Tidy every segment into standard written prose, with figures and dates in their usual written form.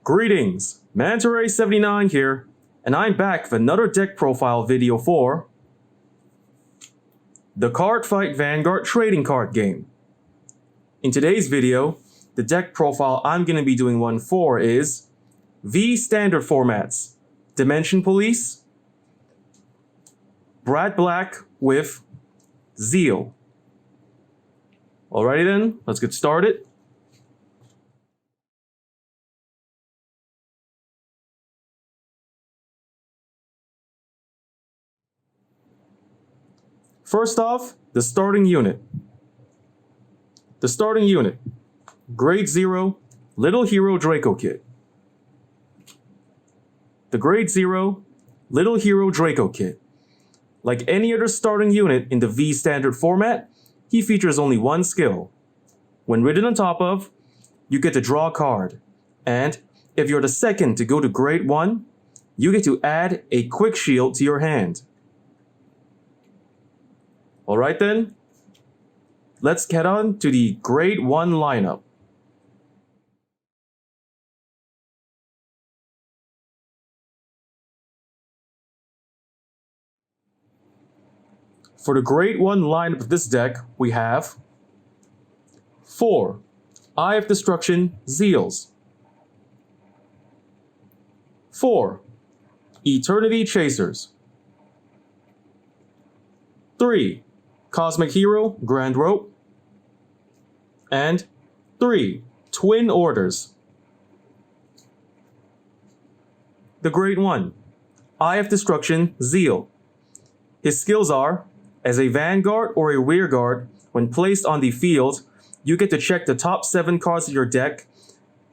Greetings, Mantaray79 here, and I'm back with another deck profile video for the Cardfight Vanguard trading card game. In today's video, the deck profile I'm going to be doing one for is V standard formats, Dimension Police, Bradblack with Zeal. Alrighty then, let's get started. First off, the starting unit. The starting unit, Grade 0, Little Hero Draco Kit. The Grade 0, Little Hero Draco Kit. Like any other starting unit in the V standard format, he features only one skill. When ridden on top of, you get to draw a card. And if you're the second to go to Grade 1, you get to add a quick shield to your hand. Alright then, let's get on to the Grade 1 lineup. For the Grade 1 lineup of this deck, we have 4 Eye of Destruction Zeals, 4 Eternity Chasers, 3 Cosmic Hero Grand Rope, and 3 Twin Orders. The Grade 1 Eye of Destruction Zeal. His skills are, as a Vanguard or a Rearguard, when placed on the field, you get to check the top 7 cards of your deck,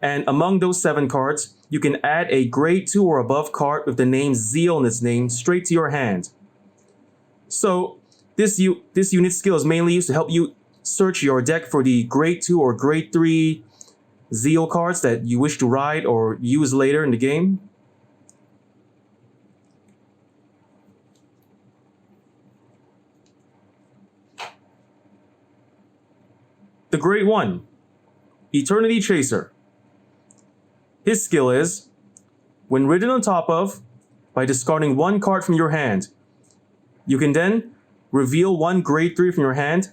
and among those 7 cards, you can add a Grade 2 or above card with the name Zeal in its name straight to your hand. So, this unit skill is mainly used to help you search your deck for the Grade 2 or Grade 3 Zeal cards that you wish to ride or use later in the game. The Grade 1 Eternity Chaser. His skill is, when ridden on top of, by discarding 1 card from your hand, you can then reveal 1 Grade 3 from your hand,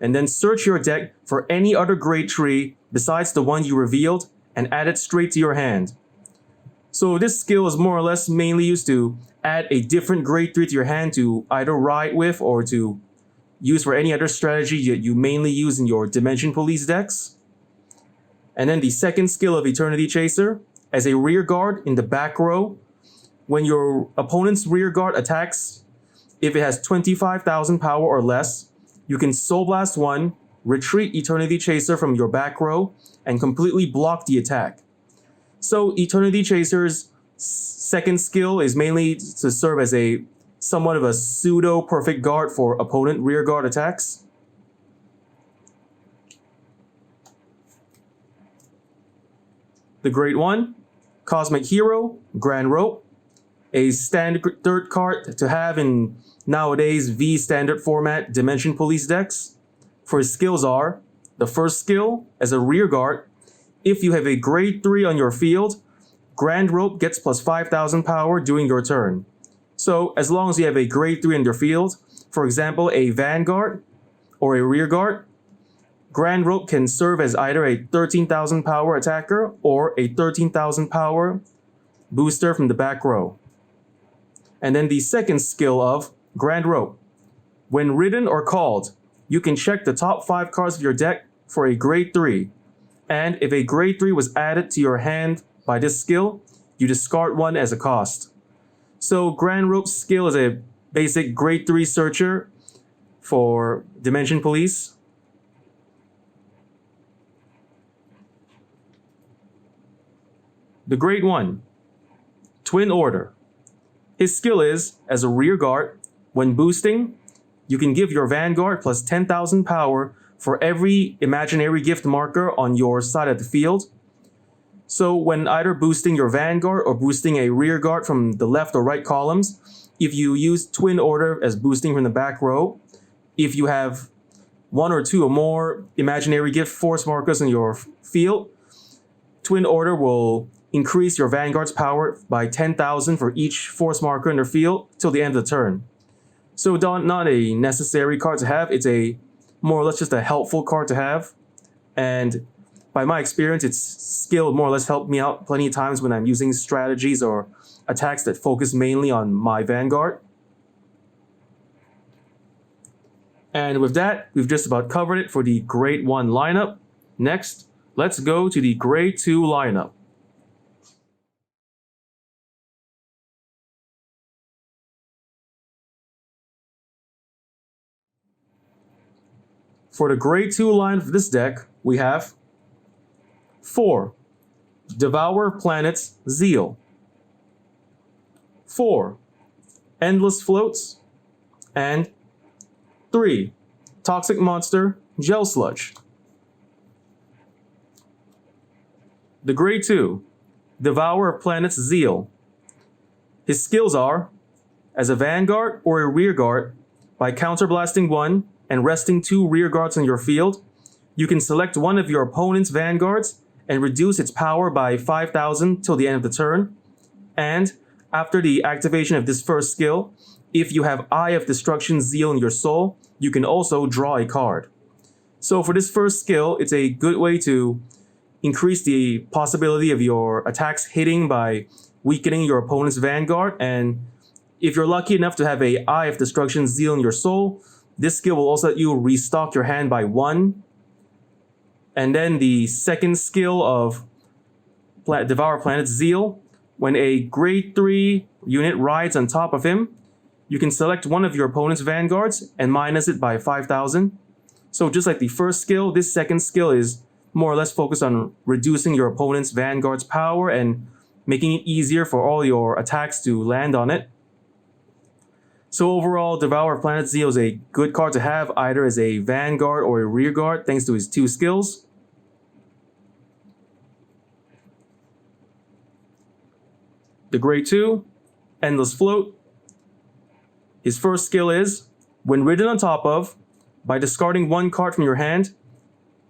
and then search your deck for any other Grade 3 besides the one you revealed and add it straight to your hand. So this skill is more or less mainly used to add a different Grade 3 to your hand to either ride with or to use for any other strategy that you mainly use in your Dimension Police decks. And then the second skill of Eternity Chaser, as a Rearguard in the back row, when your opponent's Rearguard attacks, if it has 25,000 power or less, you can Soul Blast 1, retreat Eternity Chaser from your back row, and completely block the attack. So Eternity Chaser's second skill is mainly to serve as a somewhat of a pseudo-perfect guard for opponent Rearguard attacks. The Grade 1 Cosmic Hero Grand Rope. A standard third card to have in nowadays V standard format Dimension Police decks. For his skills are, the first skill, as a Rearguard, if you have a Grade 3 on your field, Grand Rope gets plus 5,000 power during your turn. So as long as you have a Grade 3 in your field, for example a Vanguard or a Rearguard, Grand Rope can serve as either a 13,000 power attacker or a 13,000 power booster from the back row. And then the second skill of Grand Rope. When ridden or called, you can check the top 5 cards of your deck for a Grade 3. And if a Grade 3 was added to your hand by this skill, you discard 1 as a cost. So Grand Rope's skill is a basic Grade 3 searcher for Dimension Police. The Grade 1 Twin Order. His skill is, as a Rearguard, when boosting, you can give your Vanguard plus 10,000 power for every imaginary gift marker on your side of the field. So when either boosting your Vanguard or boosting a Rearguard from the left or right columns, if you use Twin Order as boosting from the back row, if you have 1 or 2 or more imaginary gift force markers in your field, Twin Order will increase your Vanguard's power by 10,000 for each force marker in their field till the end of the turn. So not a necessary card to have, it's a more or less just a helpful card to have. And by my experience, its skill more or less helped me out plenty of times when I'm using strategies or attacks that focus mainly on my Vanguard. And with that, we've just about covered it for the Grade 1 lineup. Next, let's go to the Grade 2 lineup. For the Grade 2 line of this deck, we have 4. Devour Planets Zeal, 4. Endless Floats, and 3. Toxic Monster Gel Sludge. The Grade 2, Devour Planets Zeal. His skills are, as a Vanguard or a Rearguard, by counterblasting 1 and resting 2 rearguards on your field, you can select one of your opponent's Vanguards and reduce its power by 5,000 till the end of the turn. And after the activation of this first skill, if you have Eye of Destruction Zeal in your soul, you can also draw a card. So for this first skill, it's a good way to increase the possibility of your attacks hitting by weakening your opponent's Vanguard. And if you're lucky enough to have a Eye of Destruction Zeal in your soul, this skill will also let you restock your hand by 1. And then the second skill of Devour Planet's Zeal, when a Grade 3 unit rides on top of him, you can select one of your opponent's Vanguards and minus it by 5,000. So just like the first skill, this second skill is more or less focused on reducing your opponent's Vanguard's power and making it easier for all your attacks to land on it. So overall, Devour Planet Zeal is a good card to have either as a Vanguard or a Rearguard thanks to his 2 skills. The Grade 2, Endless Float. His first skill is, when ridden on top of, by discarding 1 card from your hand,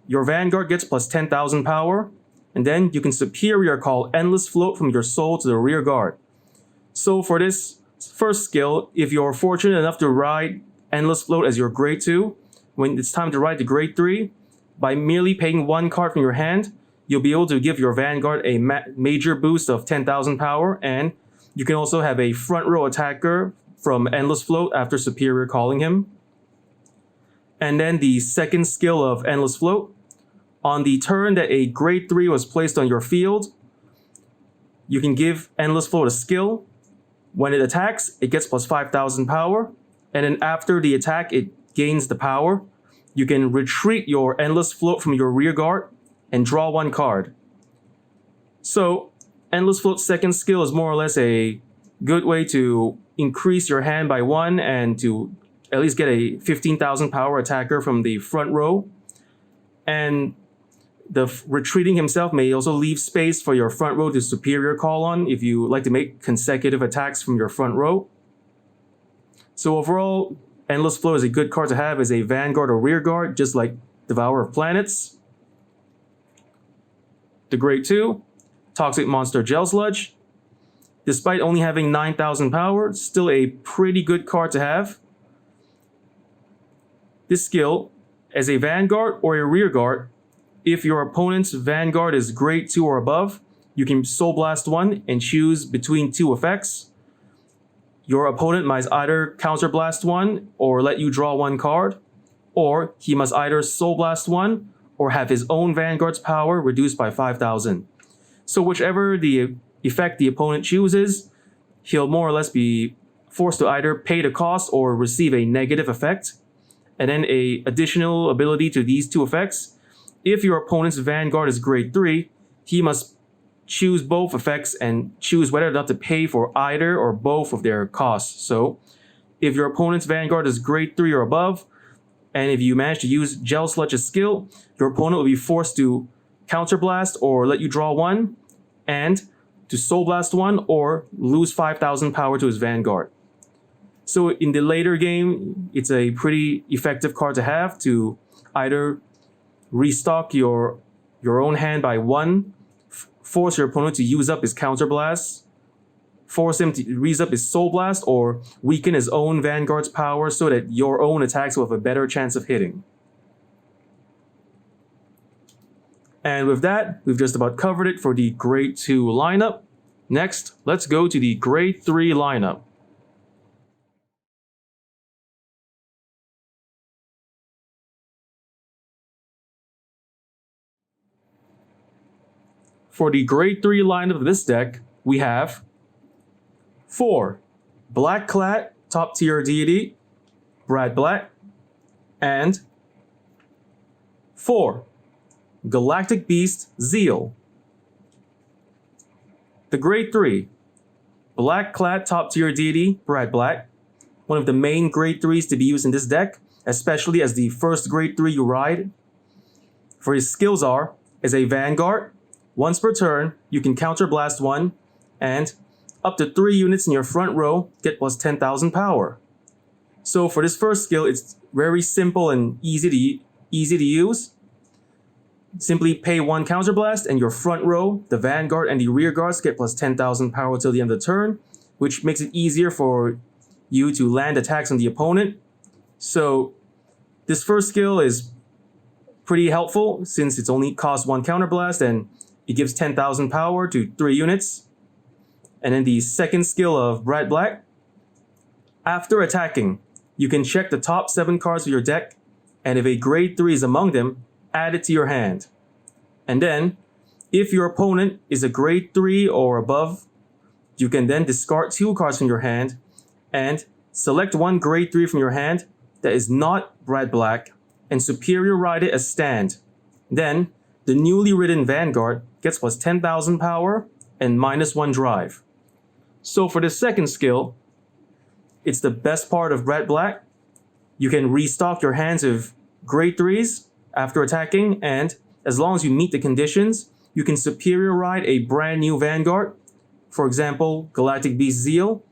your Vanguard gets plus 10,000 power, and then you can superior call Endless Float from your soul to the Rearguard. So for this first skill, if you're fortunate enough to ride Endless Float as your Grade 2, when it's time to ride the Grade 3, by merely paying 1 card from your hand, you'll be able to give your Vanguard a major boost of 10,000 power, and you can also have a front row attacker from Endless Float after superior calling him. And then the second skill of Endless Float, on the turn that a Grade 3 was placed on your field, you can give Endless Float a skill. When it attacks, it gets plus 5,000 power, and then after the attack, it gains the power. You can retreat your Endless Float from your Rearguard and draw 1 card. So, Endless Float's second skill is more or less a good way to increase your hand by 1 and to at least get a 15,000 power attacker from the front row. And the retreating himself may also leave space for your front row to superior call on if you like to make consecutive attacks from your front row. So overall, Endless Float is a good card to have as a Vanguard or Rearguard, just like Devourer of Planets. The Grade 2, Toxic Monster Gel Sludge. Despite only having 9,000 power, still a pretty good card to have. This skill, as a Vanguard or a Rearguard, if your opponent's Vanguard is Grade 2 or above, you can Soul Blast 1 and choose between 2 effects. Your opponent must either Counter Blast 1 or let you draw 1 card, or he must either Soul Blast 1 or have his own Vanguard's power reduced by 5,000. So whichever the effect the opponent chooses, he'll more or less be forced to either pay the cost or receive a negative effect. And then a additional ability to these 2 effects, if your opponent's Vanguard is Grade 3, he must choose both effects and choose whether or not to pay for either or both of their costs. So if your opponent's Vanguard is Grade 3 or above, and if you manage to use Gel Sludge's skill, your opponent will be forced to Counterblast or let you draw 1, and to Soul Blast 1 or lose 5,000 power to his Vanguard. So in the later game, it's a pretty effective card to have to either restock your own hand by 1 force your opponent to use up his counterblast, force him to use up his soul blast, or weaken his own Vanguard's power so that your own attacks will have a better chance of hitting. And with that, we've just about covered it for the Grade 2 lineup. Next, let's go to the Grade 3 lineup. For the Grade 3 lineup of this deck, we have 4 Black-clad top tier Deity, Bradblack, and 4 Galactic Beast, Zeal. The Grade 3 Black-clad top tier Deity, Bradblack, one of the main Grade 3s to be used in this deck, especially as the first Grade 3 you ride. For his skills are, as a Vanguard, once per turn, you can counterblast 1, and up to 3 units in your front row get plus 10,000 power. So for this first skill, it's very simple and easy to use. Simply pay 1 counterblast, and your front row, the Vanguard and the rear guards get plus 10,000 power till the end of the turn, which makes it easier for you to land attacks on the opponent. So this first skill is pretty helpful since it's only costs 1 counterblast and it gives 10,000 power to 3 units. And then the second skill of Bradblack. After attacking, you can check the top 7 cards of your deck, and if a Grade 3 is among them, add it to your hand. And then, if your opponent is a Grade 3 or above, you can then discard 2 cards from your hand and select 1 Grade 3 from your hand that is not Bradblack and superior ride it as stand. Then, the newly ridden Vanguard gets plus 10,000 power and -1 drive. So for the second skill, it's the best part of Bradblack. You can restock your hands of Grade 3s after attacking, and as long as you meet the conditions, you can superior ride a brand new Vanguard, for example, Galactic Beast Zeal,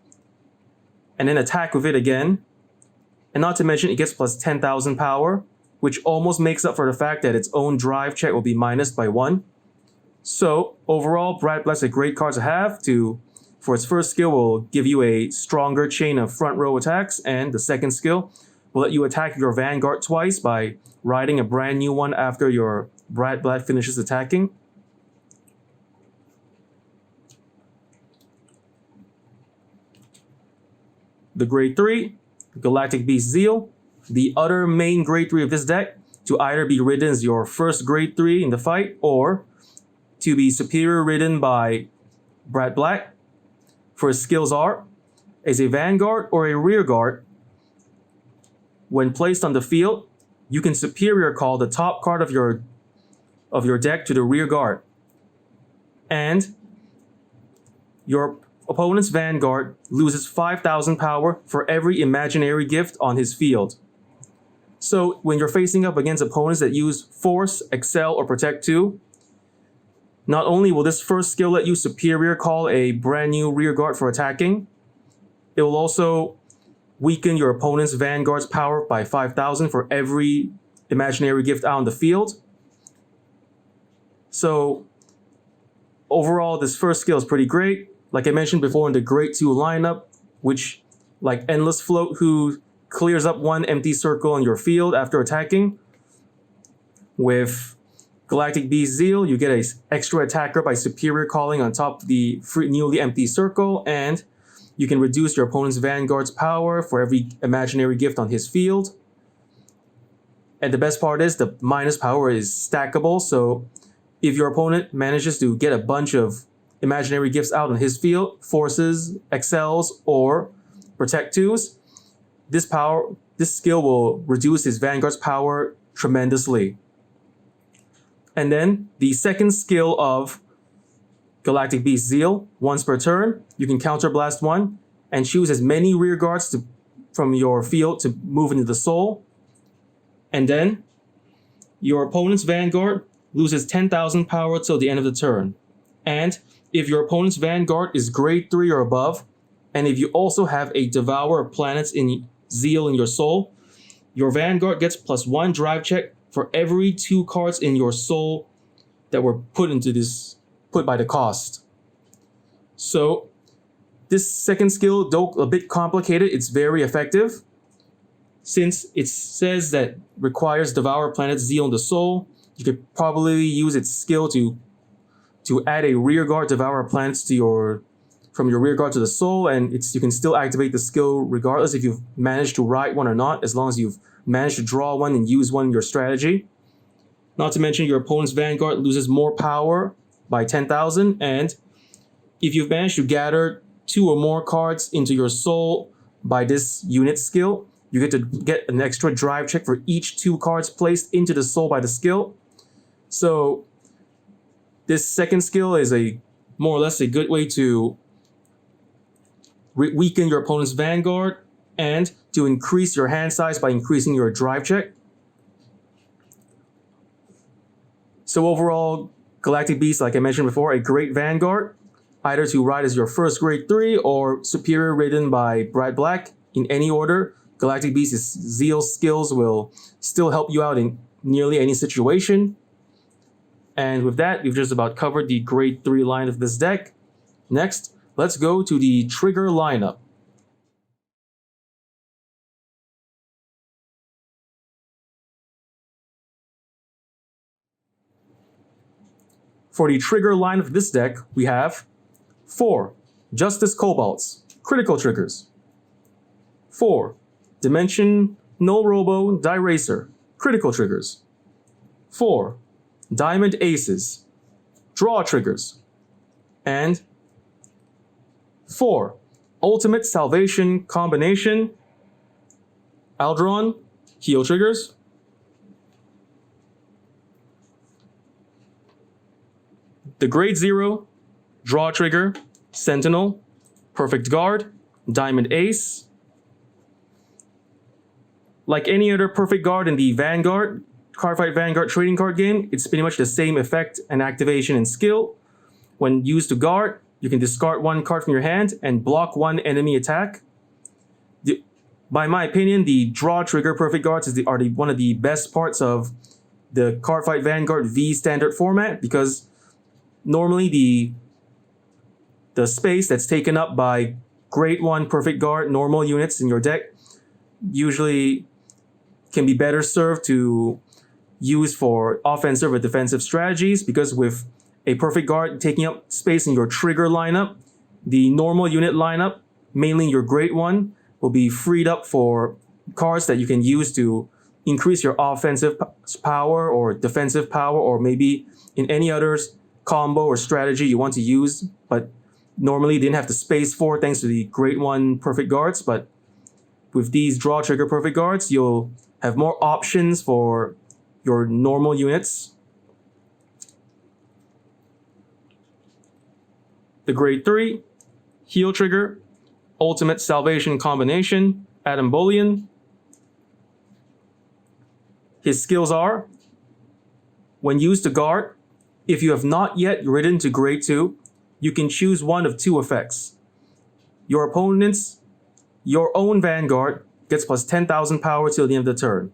and then attack with it again. And not to mention, it gets plus 10,000 power, which almost makes up for the fact that its own drive check will be minused by 1. So overall, Bradblack's a great card to have. For its first skill, will give you a stronger chain of front row attacks, and the second skill will let you attack your Vanguard twice by riding a brand new one after your Bradblack finishes attacking. The Grade 3, Galactic Beast Zeal, the other main Grade 3 of this deck, to either be ridden as your first Grade 3 in the fight, or to be superior ridden by Bradblack. For his skills are, as a Vanguard or a rear guard, when placed on the field, you can superior call the top card of your deck to the rear guard. And your opponent's Vanguard loses 5,000 power for every imaginary gift on his field. So when you're facing up against opponents that use Force, Excel, or Protect 2, not only will this first skill let you superior call a brand new rear guard for attacking, it will also weaken your opponent's Vanguard's power by 5,000 for every imaginary gift out on the field. So overall, this first skill is pretty great. Like I mentioned before in the Grade 2 lineup, which like Endless Float, who clears up 1 empty circle on your field after attacking. With Galactic Beast Zeal, you get an extra attacker by superior calling on top of the newly empty circle, and you can reduce your opponent's Vanguard's power for every imaginary gift on his field. And the best part is the minus power is stackable, so if your opponent manages to get a bunch of imaginary gifts out on his field, forces, excels, or protect 2s, this skill will reduce his Vanguard's power tremendously. And then the second skill of Galactic Beast Zeal, once per turn, you can counterblast 1 and choose as many rear guards from your field to move into the soul. And then your opponent's Vanguard loses 10,000 power till the end of the turn. And if your opponent's Vanguard is Grade 3 or above, and if you also have a Devourer of Planets in Zeal in your soul, your Vanguard gets +1 drive check for every 2 cards in your soul that were put into put by the cost. So this second skill, though a bit complicated, it's very effective. Since it says that requires Devour Planet's Zeal in the Soul, you could probably use its skill to add a rearguard Devour Planets to from your rearguard to the soul, and you can still activate the skill regardless if you've managed to ride one or not, as long as you've managed to draw one and use one in your strategy. Not to mention your opponent's Vanguard loses more power by 10,000, and if you've managed to gather 2 or more cards into your soul by this unit skill, you get to get an extra drive check for each 2 cards placed into the soul by the skill. So this second skill is more or less a good way to weaken your opponent's Vanguard and to increase your hand size by increasing your drive check. So overall, Galactic Beast, like I mentioned before, a great Vanguard, either to ride as your first grade 3 or superior ridden by Bradblack. In any order, Galactic Beast's Zeal skills will still help you out in nearly any situation. And with that, we've just about covered the grade 3 line of this deck. Next, let's go to the trigger lineup. For the trigger line of this deck, we have 4 Justice Cobalts, critical triggers. 4 Dimension No Robo Die Racer, critical triggers. 4 Diamond Aces, draw triggers. And 4 Ultimate Salvation Combination, Aldron, heal triggers. The grade 0, draw trigger, Sentinel, Perfect Guard, Diamond Ace. Like any other Perfect Guard in the Vanguard, Cardfight Vanguard trading card game, it's pretty much the same effect and activation and skill. When used to guard, you can discard 1 card from your hand and block 1 enemy attack. By my opinion, the draw trigger Perfect Guards are one of the best parts of the Cardfight Vanguard V standard format, because normally the space that's taken up by grade 1 Perfect Guard normal units in your deck usually can be better served to use for offensive or defensive strategies, because with a Perfect Guard taking up space in your trigger lineup, the normal unit lineup, mainly your grade 1, will be freed up for cards that you can use to increase your offensive power or defensive power, or maybe in any other combo or strategy you want to use, but normally you didn't have the space for thanks to the grade 1 Perfect Guards. But with these draw trigger Perfect Guards, you'll have more options for your normal units. The grade 3, heal trigger, Ultimate Salvation Combination, Adam Bullion. His skills are, when used to guard, if you have not yet ridden to grade 2, you can choose one of 2 effects. Your own Vanguard gets plus 10,000 power till the end of the turn.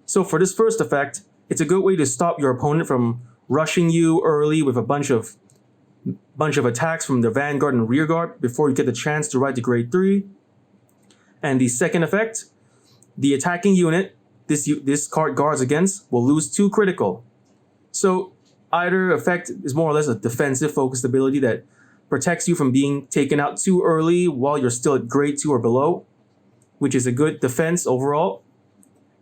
So for this first effect, it's a good way to stop your opponent from rushing you early with a bunch of attacks from the Vanguard and Rearguard before you get the chance to ride to grade 3. And the second effect, the attacking unit this card guards against will lose 2 critical. So either effect is more or less a defensive focused ability that protects you from being taken out too early while you're still at grade 2 or below, which is a good defense overall.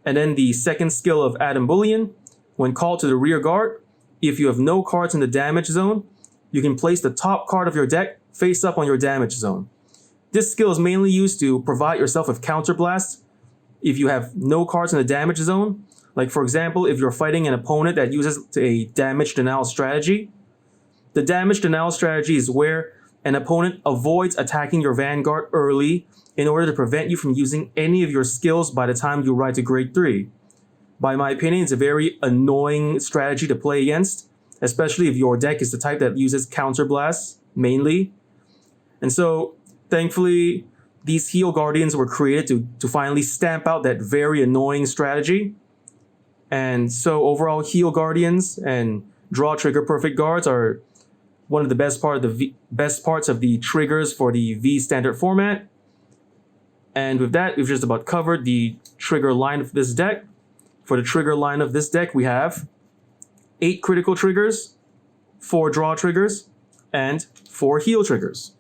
And then the second skill of Adam Bullion, when called to the rear guard, if you have no cards in the damage zone, you can place the top card of your deck face up on your damage zone. This skill is mainly used to provide yourself with counterblast if you have no cards in the damage zone. Like for example, if you're fighting an opponent that uses a damage denial strategy. The damage denial strategy is where an opponent avoids attacking your Vanguard early in order to prevent you from using any of your skills by the time you ride to grade 3. By my opinion, it's a very annoying strategy to play against, especially if your deck is the type that uses counterblast mainly. And so, thankfully, these Heal Guardians were created to finally stamp out that very annoying strategy. And so overall, Heal Guardians and Draw Trigger Perfect Guards are one of the best parts of the triggers for the V standard format. And with that, we've just about covered the trigger line of this deck. For the trigger line of this deck, we have 8 critical triggers, 4 draw triggers, and 4 heal triggers.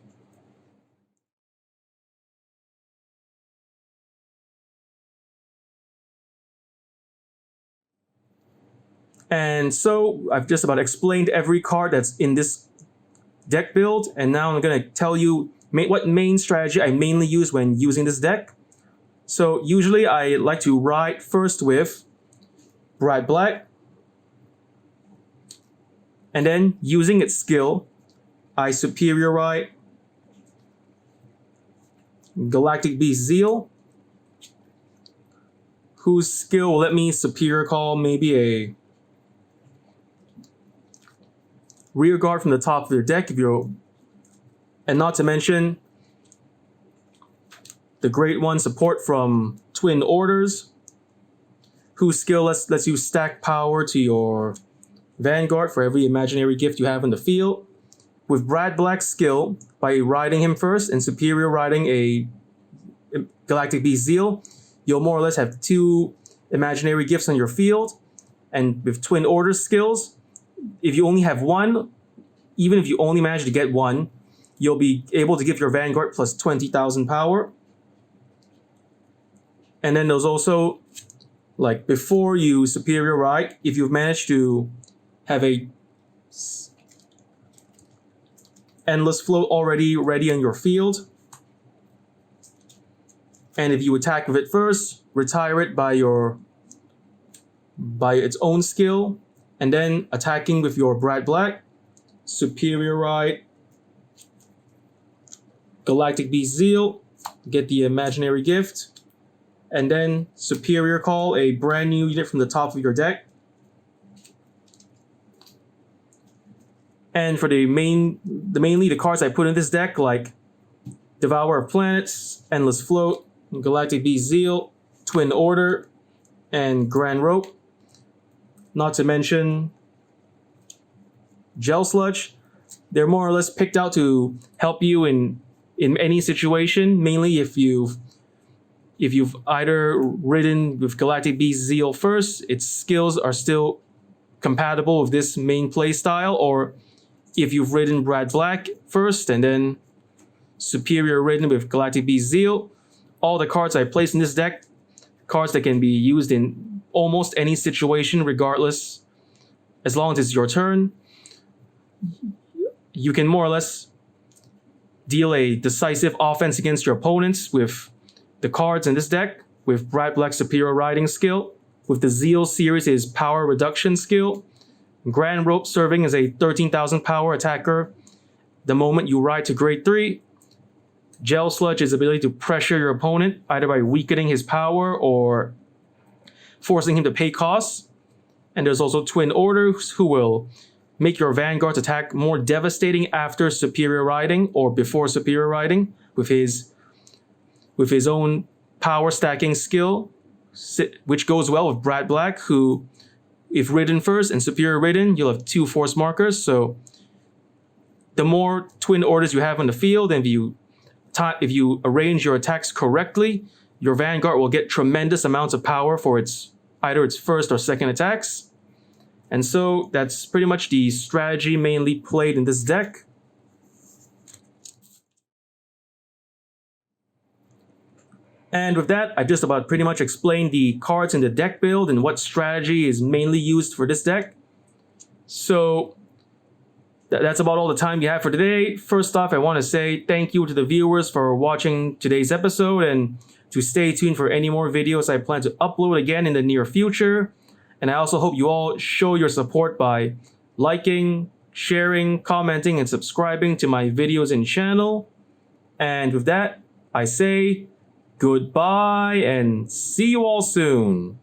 And so I've just about explained every card that's in this deck build, and now I'm going to tell you what main strategy I mainly use when using this deck. So usually I like to ride first with Bradblack, and then using its skill, I superior ride Galactic Beast Zeal, whose skill will let me superior call maybe a rear guard from the top of your deck and not to mention the Great One support from Twin Orders, whose skill lets you stack power to your Vanguard for every imaginary gift you have in the field. With Bradblack's skill, by riding him first and superior riding a Galactic Beast Zeal, you'll more or less have 2 imaginary gifts on your field. And with Twin Orders skills, if you only have 1, even if you only manage to get 1, you'll be able to give your Vanguard plus 20,000 power. And then there's also, like, before you superior ride, if you've managed to have a endless float already ready on your field, and if you attack with it first, retire it by its own skill, and then attacking with your Bradblack, superior ride Galactic Beast Zeal, get the imaginary gift, and then superior call a brand new unit from the top of your deck. And for mainly the cards I put in this deck, like Devourer of Planets, Endless Float, Galactic Beast Zeal, Twin Order, and Grand Rope. Not to mention Gel Sludge. They're more or less picked out to help you in any situation, mainly if you've either ridden with Galactic Beast Zeal first, its skills are still compatible with this main play style, or if you've ridden Bradblack first and then superior ridden with Galactic Beast Zeal, all the cards I place in this deck, cards that can be used in almost any situation regardless, as long as it's your turn. You can more or less deal a decisive offense against your opponents with the cards in this deck, with Bradblack's superior riding skill, with the Zeal series' power reduction skill, Grand Rope serving as a 13,000 power attacker the moment you ride to grade 3, Gel Sludge's ability to pressure your opponent either by weakening his power or forcing him to pay costs. And there's also Twin Orders, who will make your Vanguard's attack more devastating after superior riding or before superior riding with his own power stacking skill, which goes well with Bradblack, who, if ridden first and superior ridden, you'll have 2 force markers. So the more Twin Orders you have on the field, and if you arrange your attacks correctly, your Vanguard will get tremendous amounts of power for either its first or second attacks. And so that's pretty much the strategy mainly played in this deck. And with that, I've just about pretty much explained the cards in the deck build and what strategy is mainly used for this deck. So that's about all the time you have for today. First off, I want to say thank you to the viewers for watching today's episode, and to stay tuned for any more videos I plan to upload again in the near future. And I also hope you all show your support by liking, sharing, commenting, and subscribing to my videos and channel. And with that, I say goodbye and see you all soon.